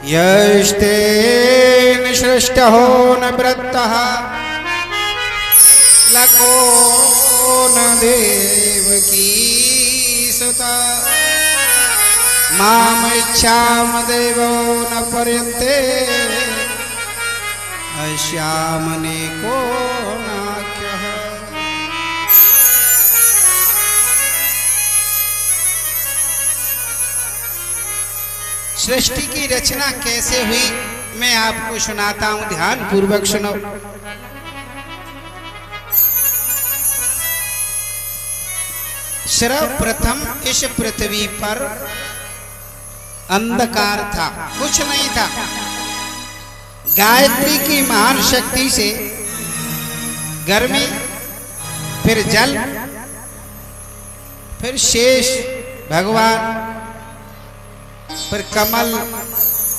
यस्तेन सृष्टो न वृत्तः लको न देवकी सुता मामिच्छाम देवो न पर्यन्ते अश्यामने को नाक्यः। सृष्टि की रचना कैसे हुई मैं आपको सुनाता हूं, ध्यान पूर्वक सुनो। सर्वप्रथम इस पृथ्वी पर अंधकार था, कुछ नहीं था। गायत्री की महान शक्ति से गर्मी, फिर जल, फिर शेष भगवान, फिर कमल,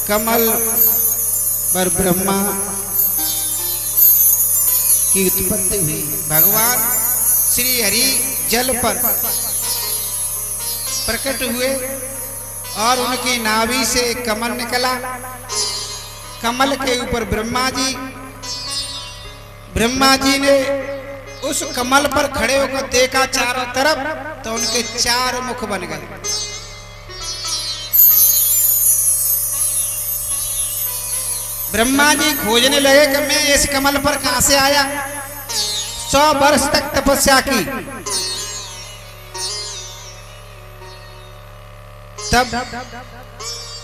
कमल पर ब्रह्मा की उत्पत्ति हुई। भगवान श्री हरि जल पर प्रकट हुए और उनकी नाभि से कमल निकला। कमल के ऊपर ब्रह्मा जी ने उस कमल पर खड़े होकर देखा चारों तरफ, तो उनके 4 मुख बन गए। ब्रह्मा जी खोजने लगे कि मैं इस कमल पर कहां से आया। 100 वर्ष तक तपस्या की, तब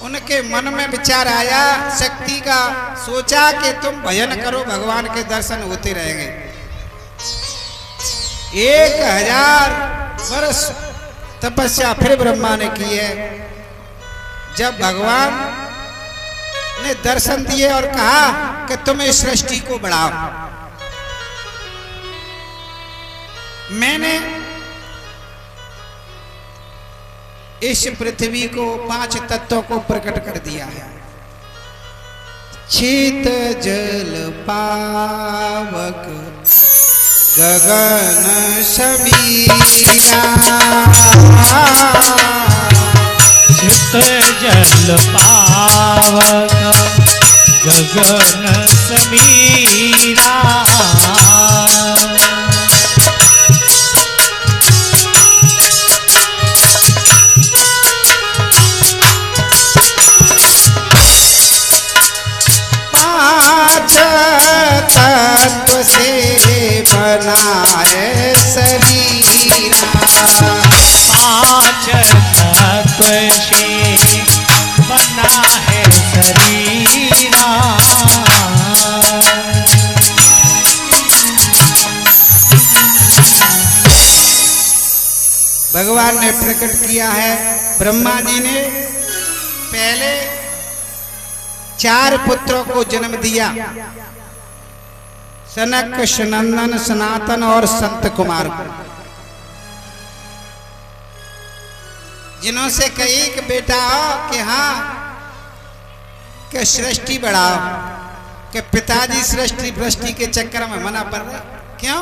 उनके मन में विचार आया, शक्ति का सोचा कि तुम भजन करो, भगवान के दर्शन होते रहेंगे। 1000 वर्ष तपस्या फिर ब्रह्मा ने की है। जब भगवान ने दर्शन दिए और कहा कि तुम इस सृष्टि को बढ़ाओ, मैंने इस पृथ्वी को 5 तत्वों को प्रकट कर दिया है। शीत जल पावक गगन समीरा, शीत जल पावक गगन समीरा, तत्व से बना है शरीरा, 5 तत्व से बना है शरीरा। भगवान ने प्रकट किया है। ब्रह्मा जी ने पहले 4 पुत्रों को जन्म दिया, सनक, सनंदन, सनातन और संत कुमार को, जिन्हों से कही कि बेटा आओ कि हाँ कि सृष्टि बढ़ाओ, कि पिताजी सृष्टि भ्रष्टि के चक्कर में मना पड़ रहे। क्यों?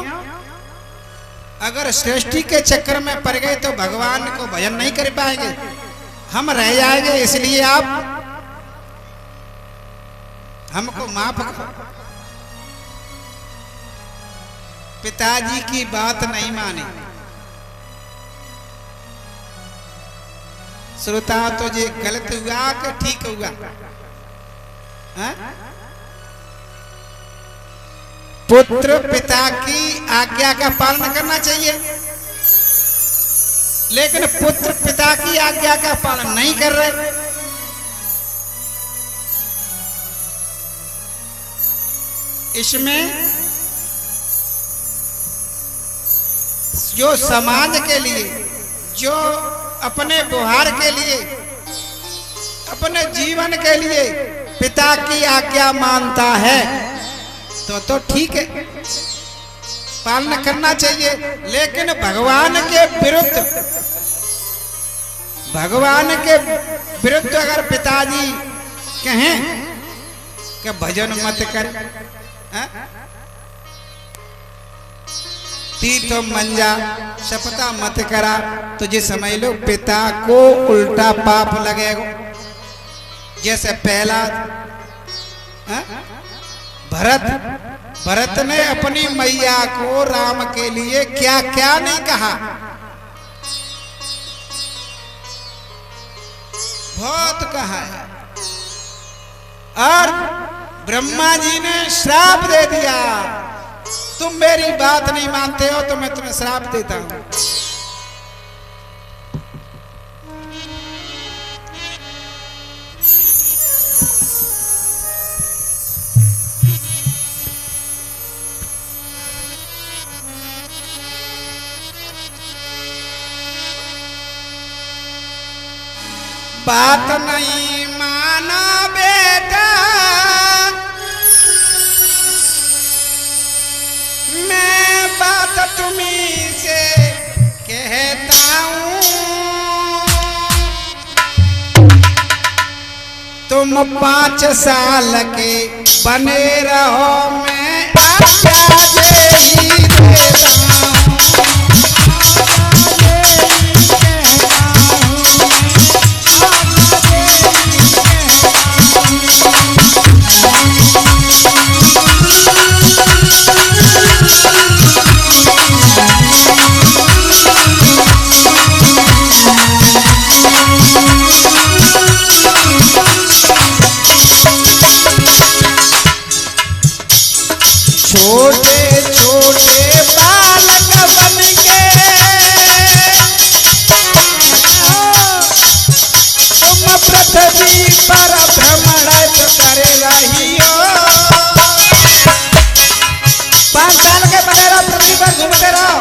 अगर सृष्टि के चक्कर में पड़ गए तो भगवान को भजन नहीं कर पाएंगे, हम रह जाएंगे, इसलिए आप हमको माफ करो। पिताजी की बात नहीं मानी। श्रोता तो ये गलत हुआ कि ठीक हुआ? है? पुत्र पिता की आज्ञा का पालन करना चाहिए, लेकिन पुत्र पिता की आज्ञा का पालन नहीं कर रहे। इसमें जो समाज के लिए, जो अपने व्यवहार के लिए, अपने जीवन के लिए पिता की आज्ञा मानता है तो ठीक है, पालन करना चाहिए। लेकिन भगवान के विरुद्ध अगर पिताजी कहें कि भजन मत कर, तीर्थ मंजा शपथा मत करा, तो ये समझ लो पिता को उल्टा पाप लगेगा। जैसे पहला भरत ने अपनी मैया को राम के लिए क्या क्या नहीं कहा, बहुत कहा है। और ब्रह्मा जी ने श्राप दे दिया, तुम मेरी बात नहीं मानते हो तो मैं तुम्हें श्राप देता हूं। बात नहीं माना बेटा, मैं बात तुम्हीं से कहता हूँ। तुम 5 साल के बने रहो, मैं आज्ञा दे ही देता हूँ। छोटे छोटे बालक बन के तुम पृथ्वी पर भ्रमण कर रही हो। 5 साल के बने रहो, पृथ्वी पर घूमते रहो।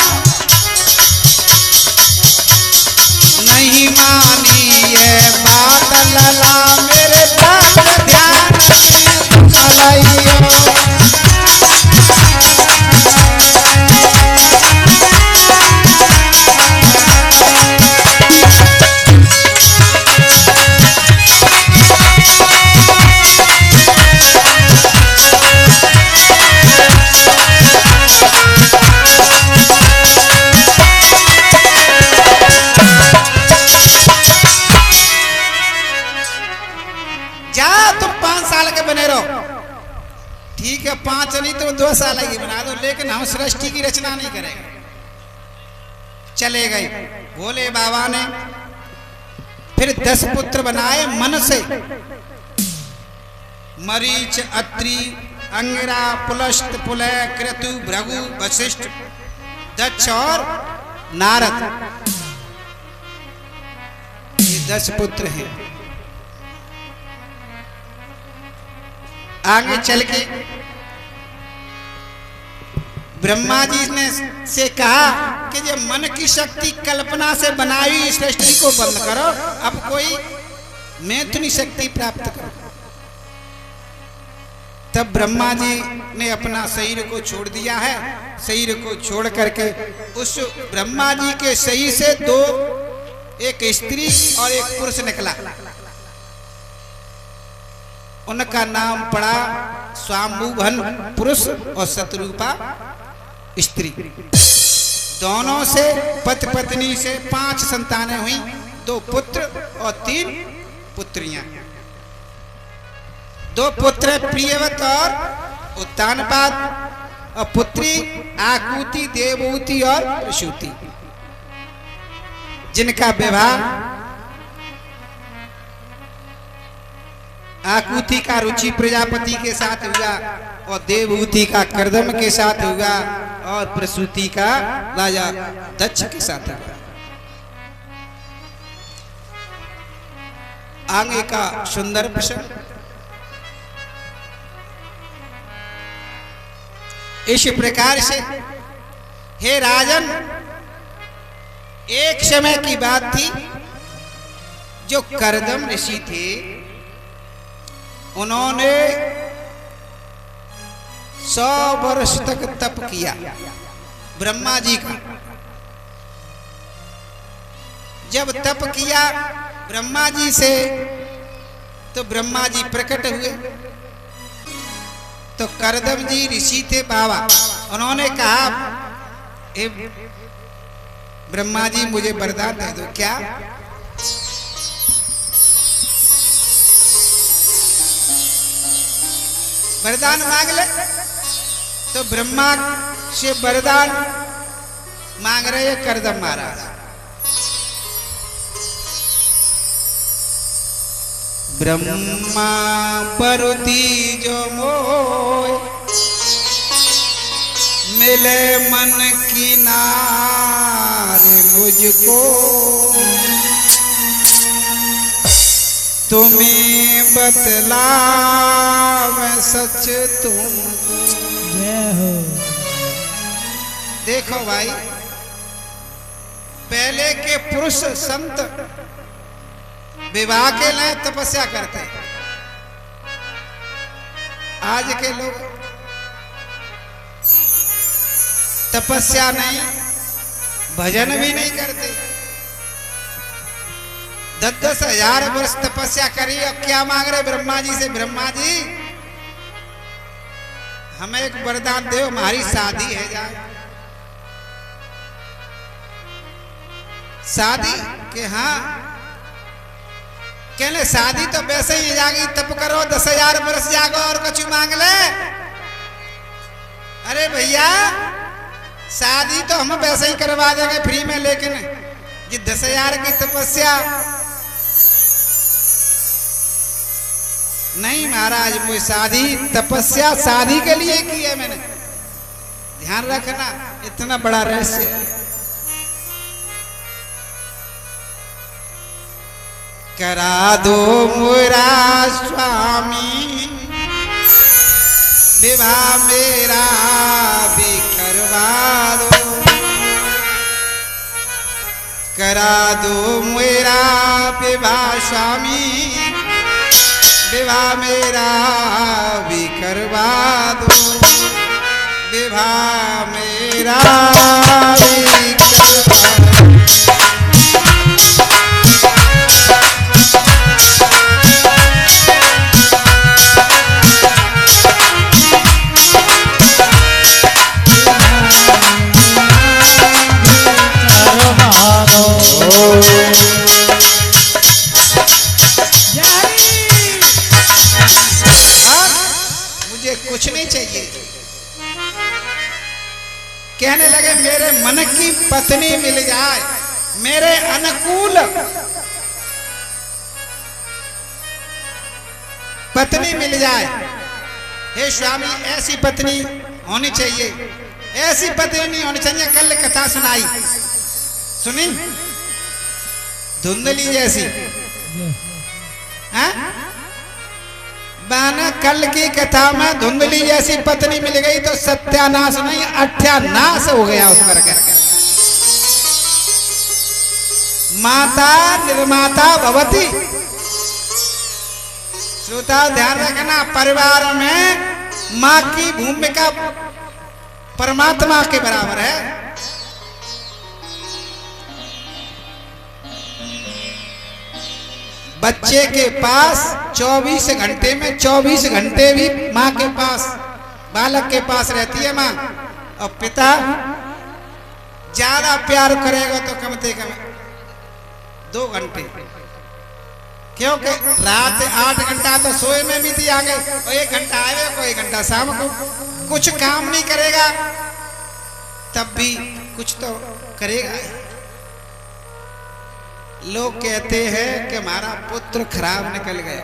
नहीं मानी ये बात लला, मेरे बात ध्यान में भलाइयो। ठीक है, 5 नहीं तो 2 साल की बना दो, लेकिन हम सृष्टि की रचना नहीं करेंगे। चले गए भोले बाबा ने फिर 10 पुत्र बनाए मन से। मरीच, अत्रि, अंगिरा, पुलस्त, पुलय, क्रतु, भृगु, वशिष्ठ, दक्ष और नारद। ये 10 पुत्र हैं। आगे चल के ब्रह्मा जी ने से कहा कि ये मन की शक्ति कल्पना से बनाई सृष्टि को बंद करो, अब कोई मैथुनी शक्ति प्राप्त करो। तब ब्रह्मा जी ने अपना शरीर को छोड़ दिया है। शरीर को छोड़ करके उस ब्रह्मा जी के शरीर से 2, एक स्त्री और एक पुरुष निकला। उनका नाम पड़ा स्वाम्भुवन पुरुष और शत्रुपा स्त्री। दोनों से पति पत्नी से 5 संतानें हुई, 2 पुत्र और 3 पुत्रियां। 2 पुत्र प्रियवत और उत्तानपाद, और पुत्री आकुति, देवहूति और प्रसूति, जिनका विवाह आकुति का रुचि प्रजापति के साथ हुआ और देवहूति का कर्दम के साथ हुआ और प्रसूति का राजा दक्ष के साथ हुआ। आगे का सुंदर प्रसंग। इस प्रकार से हे राजन, एक समय की बात थी, जो कर्दम ऋषि थे उन्होंने 100 वर्ष तक तप किया ब्रह्मा जी का। जब तप किया ब्रह्मा जी से, तो ब्रह्मा जी प्रकट हुए। तो कर्दम जी ऋषि थे बाबा, उन्होंने कहा हे ब्रह्मा जी मुझे वरदान दे दो। क्या? वरदान मांग ले। तो ब्रह्मा से वरदान मांग रहे हैं करदम महाराज। ब्रह्मा बरुदी जो मोय मिले मन की नारे मुझको, तुम्हें बतलाव सच तुमको। जय हो। देखो भाई, पहले के पुरुष संत विवाह के लिए तपस्या करते, आज के लोग तपस्या नहीं, भजन भी नहीं करते। 10-10 हजार वर्ष तपस्या करी, अब क्या मांग रहे ब्रह्मा जी से? ब्रह्मा जी हमें एक वरदान दो, हमारी शादी है जाए। शादी के हाँ, कहले शादी तो वैसे ही जागी, तप करो 10,000 वर्ष जागो और कुछ मांग ले। अरे भैया शादी तो हम वैसे ही करवा देंगे फ्री में, लेकिन ये 10,000 की तपस्या नहीं महाराज। वो शादी तपस्या शादी के लिए की है मैंने, ध्यान रखना, इतना बड़ा रहस्य है। करा दो मेरा स्वामी विवाह मेरा भी करवा दो, करा दो मेरा विवाह स्वामी विवाह मेरा भी करवा दो, विवाह मेरा भी करवा दो। मुझे कुछ नहीं चाहिए। कहने लगे मेरे मन की पत्नी मिल जाए, मेरे अनुकूल पत्नी मिल जाए। हे स्वामी ऐसी पत्नी होनी चाहिए, ऐसी पत्नी नहीं होनी चाहिए। कल कथा सुनाई, सुनी धुंधली जैसी, हाँ? बाना कल की कथा में धुंधली जैसी पत्नी मिल गई तो सत्यानाश नहीं अठ्यानाश हो गया उस पर। माता निर्माता भवती। श्रोता ध्यान रखना, परिवार में मां की भूमिका परमात्मा के बराबर है। बच्चे के पास 24 घंटे में 24 घंटे भी माँ के पास, बालक के पास रहती है माँ। और पिता ज्यादा प्यार करेगा तो कम से कम 2 घंटे, क्योंकि रात 8 घंटा तो सोए में बीती आगे, और 1 घंटा आए को 1 घंटा शाम को। कुछ काम नहीं करेगा तब भी कुछ तो करेगा। लोग कहते हैं कि हमारा पुत्र खराब निकल गया,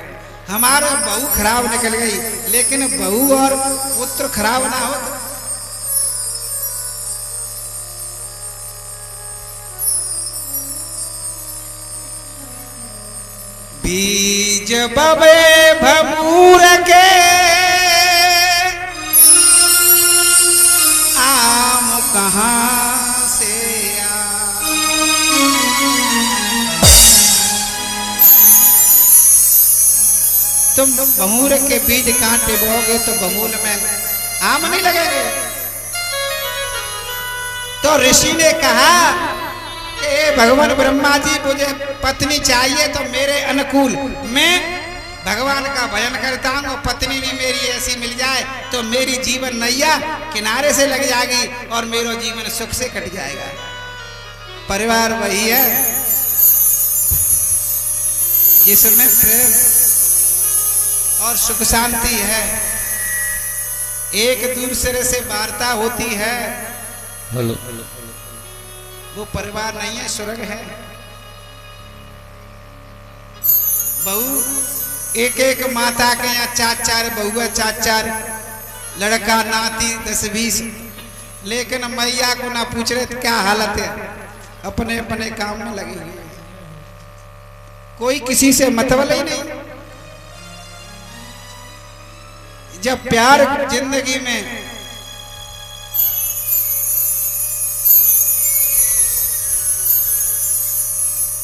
हमारा बहू खराब निकल गई, लेकिन बहू और पुत्र खराब ना हो तो बीज बबे भमूर के आम कहाँ से तुम बमूल के बीज कांटे बोओगे तो बमूल में आम नहीं लगेंगे। तो ऋषि ने कहा कि भगवान ब्रह्मा जी मुझे पत्नी चाहिए तो मेरे अनुकूल, मैं भगवान का भजन करता हूँ और पत्नी भी मेरी ऐसी मिल जाए तो मेरी जीवन नैया किनारे से लग जाएगी और मेरा जीवन सुख से कट जाएगा। परिवार वही है जिसमें प्रेम और सुख शांति है। एक दूसरे से वार्ता होती है, हेलो वो परिवार नहीं है, स्वर्ग है। बहू एक एक माता के यहाँ 4-4 बहुआ, 4-4 लड़का, नाती 10-20, लेकिन मैया को ना पूछ रहे क्या हालत है, अपने अपने काम में लगी हुई है, कोई किसी से मतलब ही नहीं। जब प्यार जिंदगी में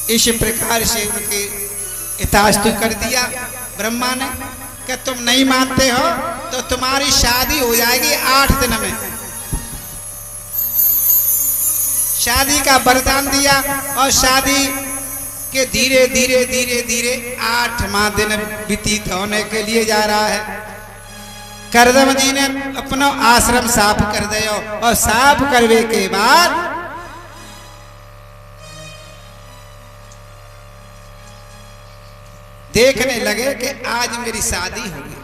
इस प्रकार से उनके इतास्तु कर दिया ब्रह्मा ने कि तुम नहीं मानते हो तो तुम्हारी शादी हो जाएगी 8 दिन में। शादी का वरदान दिया और शादी के धीरे धीरे धीरे धीरे 8वां दिन व्यतीत होने के लिए जा रहा है। करदम जी ने अपना आश्रम साफ कर दिया और साफ करने के बाद देखने लगे कि आज मेरी शादी होगी।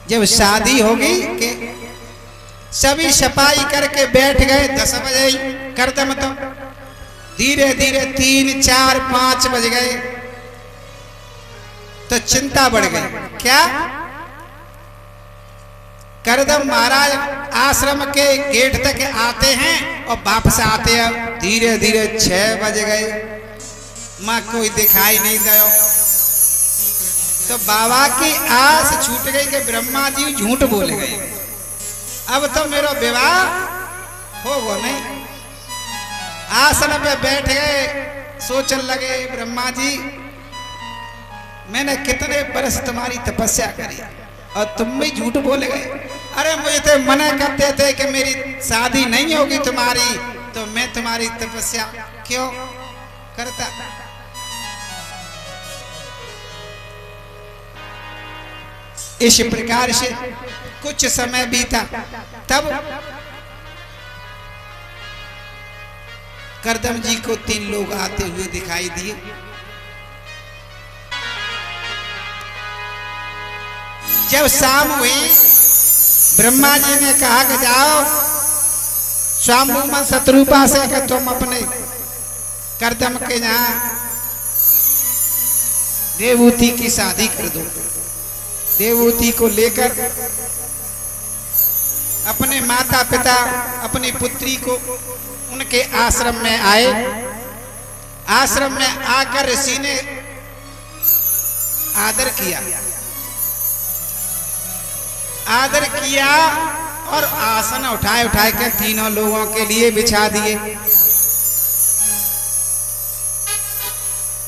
जब शादी होगी कि सभी सफाई करके बैठ गए, 10 बजे करदम तो धीरे धीरे 3, 4, 5 बज गए तो चिंता बढ़ गई। क्या? करदम महाराज आश्रम के गेट तक आते हैं और वापस आते हैं, धीरे धीरे 6 बज गए, मां कोई दिखाई नहीं दो। तो बाबा की आस छूट गई कि ब्रह्मा जी झूठ बोल गए, अब तो मेरा विवाह हो वो नहीं। आसन पे बैठ गए, सोचने लगे ब्रह्मा जी मैंने कितने बरस तुम्हारी तपस्या करी और तुम भी झूठ बोल गए। अरे मुझे तो मना करते थे कि मेरी शादी नहीं होगी तुम्हारी, तो मैं तुम्हारी तपस्या क्यों करता। इस प्रकार से कुछ समय बीता, तब करदम जी को 3 लोग आते हुए दिखाई दिए। जब शाम हुई, ब्रह्मा जी ने कहा कि जाओ स्वामी मन शत्रुपा से कि तुम अपने करदम के यहाँ देवहूति की शादी कर दो। देवहूति को लेकर अपने माता पिता अपनी पुत्री को उनके आश्रम में आए। आश्रम में आकर ऋषि ने आदर किया, आदर किया और आसन उठाए उठाए कर तीनों लोगों के लिए बिछा दिए।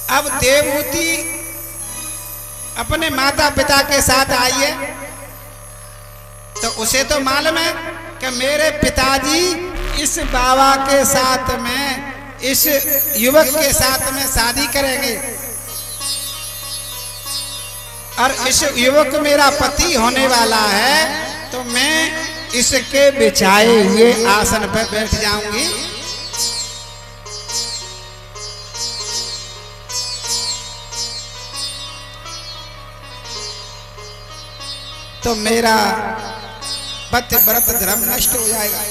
अब देवहूति अपने माता पिता के साथ आई है, तो उसे तो मालूम है कि मेरे पिताजी इस बाबा के साथ में, इस युवक के साथ में शादी करेंगे और इस युवक मेरा पति होने वाला है, तो मैं इसके बिछाए हुए आसन पर बैठ जाऊंगी। तो मेरा पति व्रत धर्म नष्ट हो जाएगा।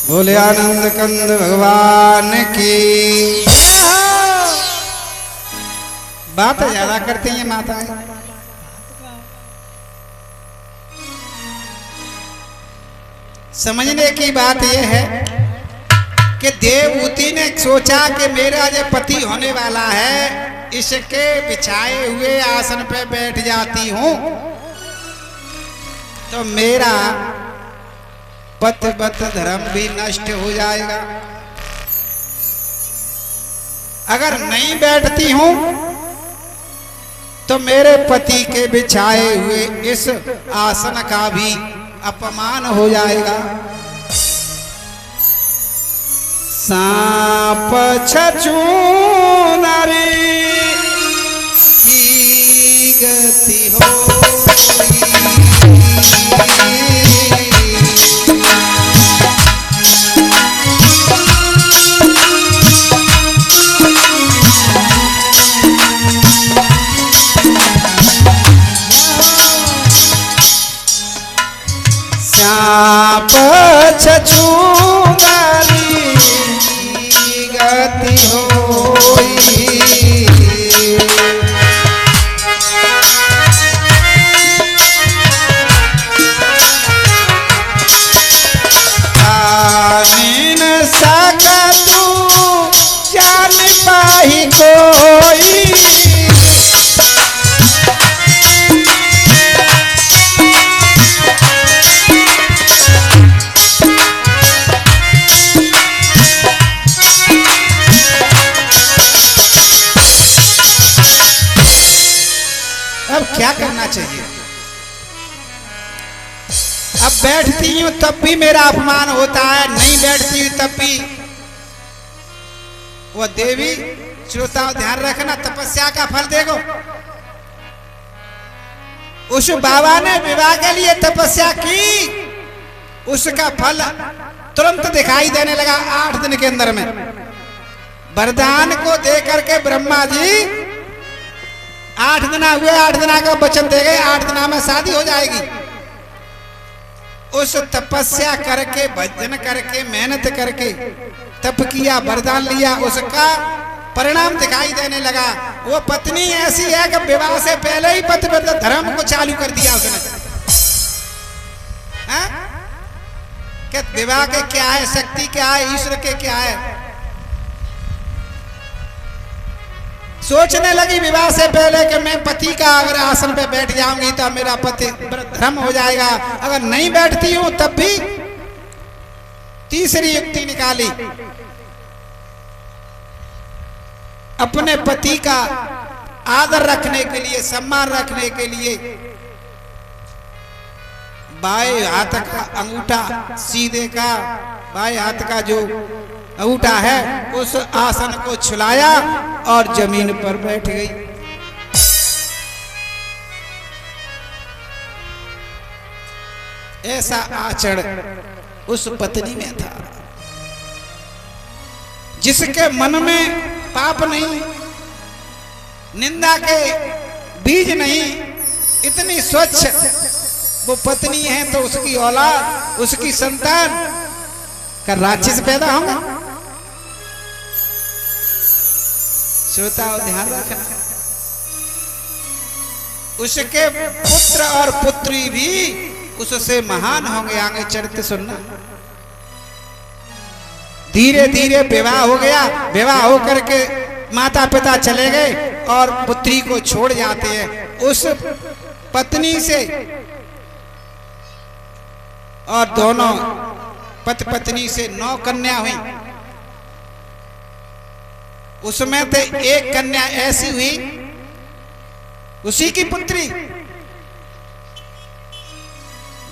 बोले आनंद कंद भगवान की। बात ज्यादा करती हैं माताएं। समझने की बात यह है कि देवहूति ने सोचा कि मेरा जो पति होने वाला है, इसके बिछाए हुए आसन पे बैठ जाती हूं तो मेरा पतिव्रत धर्म भी नष्ट हो जाएगा। अगर नहीं बैठती हूं तो मेरे पति के बिछाए हुए इस आसन का भी अपमान हो जाएगा। सांप छछूनरी की गति हो चाप छछूंदरी की गति होई। जान सका तू जान पाही कोई। अब क्या करना चाहिए? अब बैठती हूं तब भी मेरा अपमान होता है, नहीं बैठती हूं तब भी। वो देवी श्रोताओं ध्यान रखना, तपस्या का फल देखो। उस बाबा ने विवाह के लिए तपस्या की, उसका फल तुरंत दिखाई देने लगा 8 दिन के अंदर में। वरदान को दे करके ब्रह्मा जी 8 दिन हुए, 8 दिन का वचन दे गए, 8 दिन में शादी हो जाएगी। उस तपस्या करके, भजन करके, मेहनत करके तप किया, वरदान लिया, उसका परिणाम दिखाई देने लगा। वो पत्नी ऐसी है कि विवाह से पहले ही पतिव्रता धर्म को चालू कर दिया उसने। कि विवाह के क्या है, शक्ति क्या है, ईश्वर के क्या है। सोचने लगी विवाह से पहले कि मैं पति का अगर आसन पे बैठ जाऊंगी तो मेरा पति धर्म हो जाएगा। अगर नहीं बैठती हूं तब भी तीसरी युक्ति निकाली, अपने पति का आदर रखने के लिए, सम्मान रखने के लिए बाएं हाथ का अंगूठा, सीधे का बाएं हाथ का जो अंगूठा है उस आसन को छुलाया और जमीन पर बैठ गई। ऐसा आचरण उस पत्नी में था, जिसके मन में पाप नहीं, निंदा के बीज नहीं, इतनी स्वच्छ वो पत्नी है, तो उसकी औलाद, उसकी संतान का राक्षस पैदा होगा। श्रोताओं ध्यान रखना, उसके पुत्र और पुत्री भी उससे महान होंगे। आगे चरित्र सुनना। धीरे धीरे विवाह हो गया, विवाह होकर के माता पिता चले गए और पुत्री को छोड़ जाते हैं। उस पत्नी से और दोनों पति पत्नी से 9 कन्या हुई। उसमें से एक कन्या ऐसी हुई, उसी की पुत्री,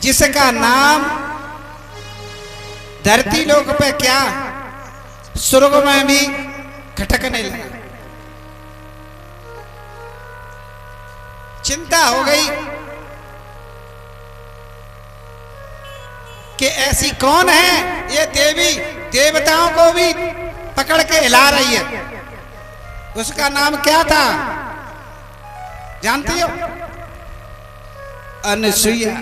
जिसका नाम धरती लोक पे क्या स्वर्ग में भी खटकने लगा। चिंता हो गई कि ऐसी कौन है ये देवी, देवताओं को भी पकड़ के हिला रही है। उसका नाम क्या था जानती हो? अनसुईया।